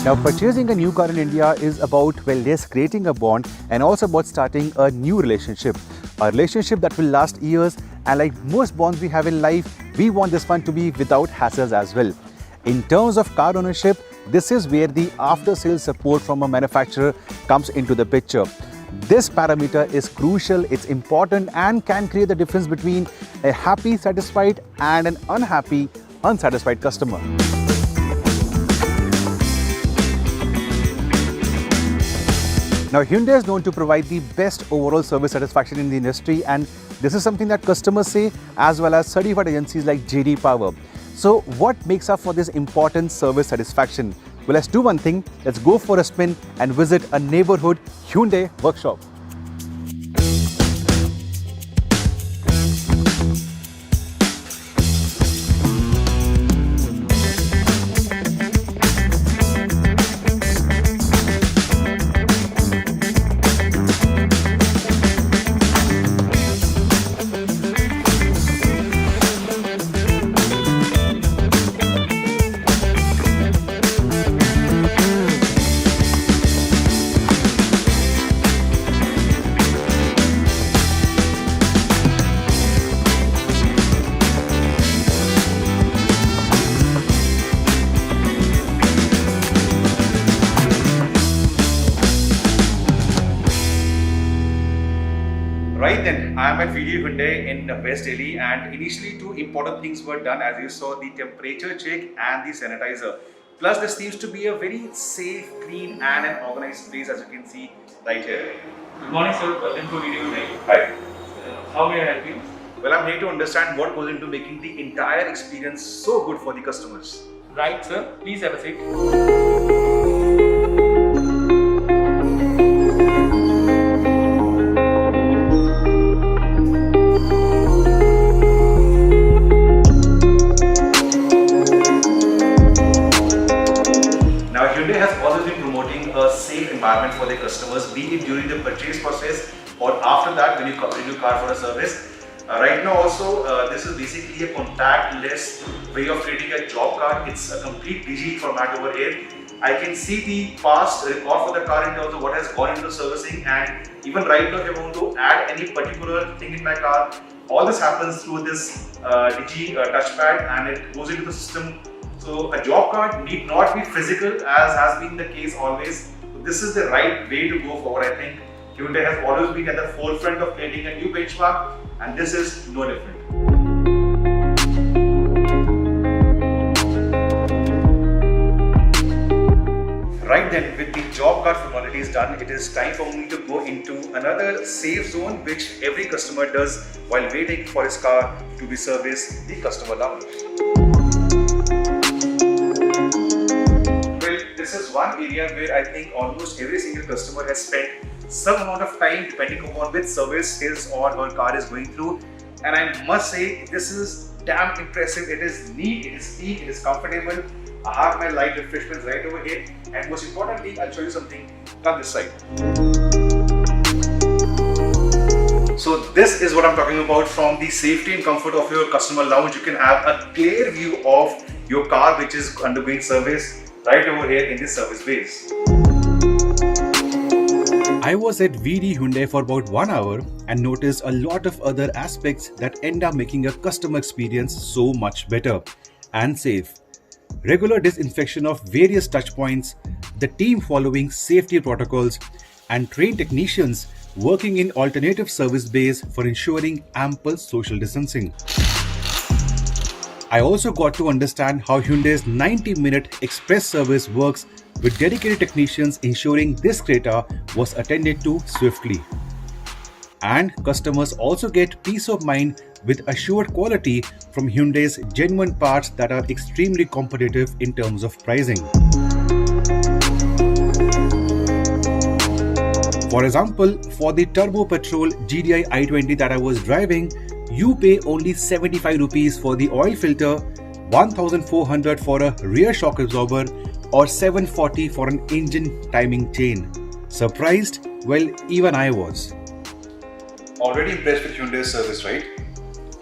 Now, purchasing a new car in India is about, well, yes, creating a bond and also about starting a new relationship. A relationship that will last years, and like most bonds we have in life, we want this one to be without hassles as well. In terms of car ownership, this is where the after-sales support from a manufacturer comes into the picture. This parameter is crucial, it's important and can create the difference between a happy, satisfied and an unhappy, unsatisfied customer. Now, Hyundai is known to provide the best overall service satisfaction in the industry, and this is something that customers say as well as certified agencies like JD Power. So what makes up for this important service satisfaction? Well, let's do one thing. Let's go for a spin and visit a neighborhood Hyundai workshop. Right then, I am at VD Hyundai in West Delhi, and initially two important things were done, as you saw, the temperature check and the sanitizer. Plus, this seems to be a very safe, clean and an organized place, as you can see right here. Good morning, sir. Welcome to VD Hyundai. Hi. How may I help you? Well, I'm here to understand what goes into making the entire experience so good for the customers. Right, sir. Please have a seat. Hyundai has always been promoting a safe environment for their customers, be it during the purchase process or after that when you bring your car for a service. Right now also, this is basically a contactless way of creating a job card. It's a complete digital format over here. I can see the past record for the car in terms of what has gone into the servicing, and even right now if I want to add any particular thing in my car, all this happens through this touchpad and it goes into the system. So a job card need not be physical, as has been the case always. This is the right way to go forward. I think Hyundai has always been at the forefront of creating a new benchmark, and this is no different. Right then, with the job card formalities done, it is time for me to go into another safe zone which every customer does while waiting for his car to be serviced, the customer lounge. This is one area where I think almost every single customer has spent some amount of time depending upon which service his or her car is going through. And I must say, this is damn impressive. It is neat, it is neat, it is comfortable. I have my light refreshments right over here. And most importantly, I'll show you something on this side. So this is what I'm talking about. From the safety and comfort of your customer lounge, you can have a clear view of your car which is undergoing service right over here in this service base. I was at VD Hyundai for about 1 hour and noticed a lot of other aspects that end up making a customer experience so much better and safe. Regular disinfection of various touch points, the team following safety protocols, and trained technicians working in alternative service bays for ensuring ample social distancing. I also got to understand how Hyundai's 90-minute express service works, with dedicated technicians ensuring this creta was attended to swiftly. And customers also get peace of mind with assured quality from Hyundai's genuine parts that are extremely competitive in terms of pricing. For example, for the turbo petrol GDI i20 that I was driving, you pay only 75 rupees for the oil filter, 1400 for a rear shock absorber, or 740 for an engine timing chain. Surprised? Well, even I was. Already impressed with Hyundai's service, right?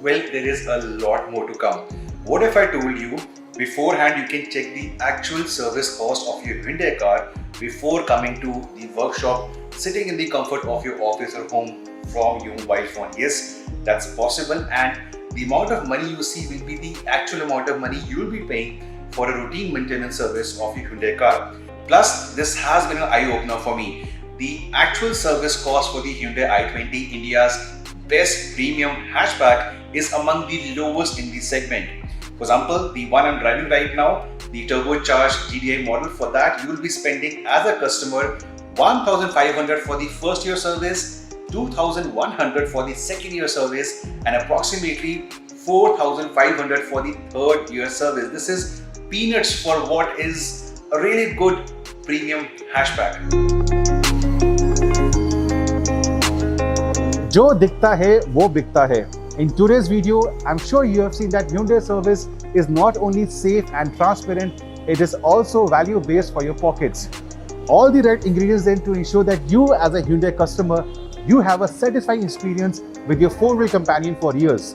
Well, there is a lot more to come. What if I told you Beforehand, you can check the actual service cost of your Hyundai car before coming to the workshop, sitting in the comfort of your office or home from your mobile phone. Yes, that's possible, and the amount of money you see will be the actual amount of money you will be paying for a routine maintenance service of your Hyundai car. Plus, this has been an eye-opener for me. The actual service cost for the Hyundai i20, India's best premium hatchback, is among the lowest in the segment. For example, the one I'm driving right now, the turbocharged GDI model, for that you will be spending as a customer 1,500 for the first year service, 2,100 for the second year service, and approximately 4,500 for the third year service. This is peanuts for what is a really good premium hatchback. जो दिखता है वो बिकता है. In today's video, I'm sure you have seen that Hyundai service is not only safe and transparent, it is also value based for your pockets. All the right ingredients then to ensure that you as a Hyundai customer, you have a satisfying experience with your four-wheel companion for years.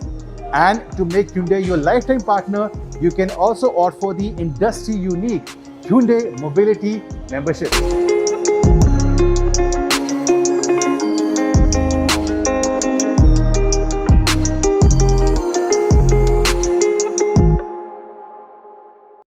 And to make Hyundai your lifetime partner, you can also opt for the industry unique Hyundai Mobility membership.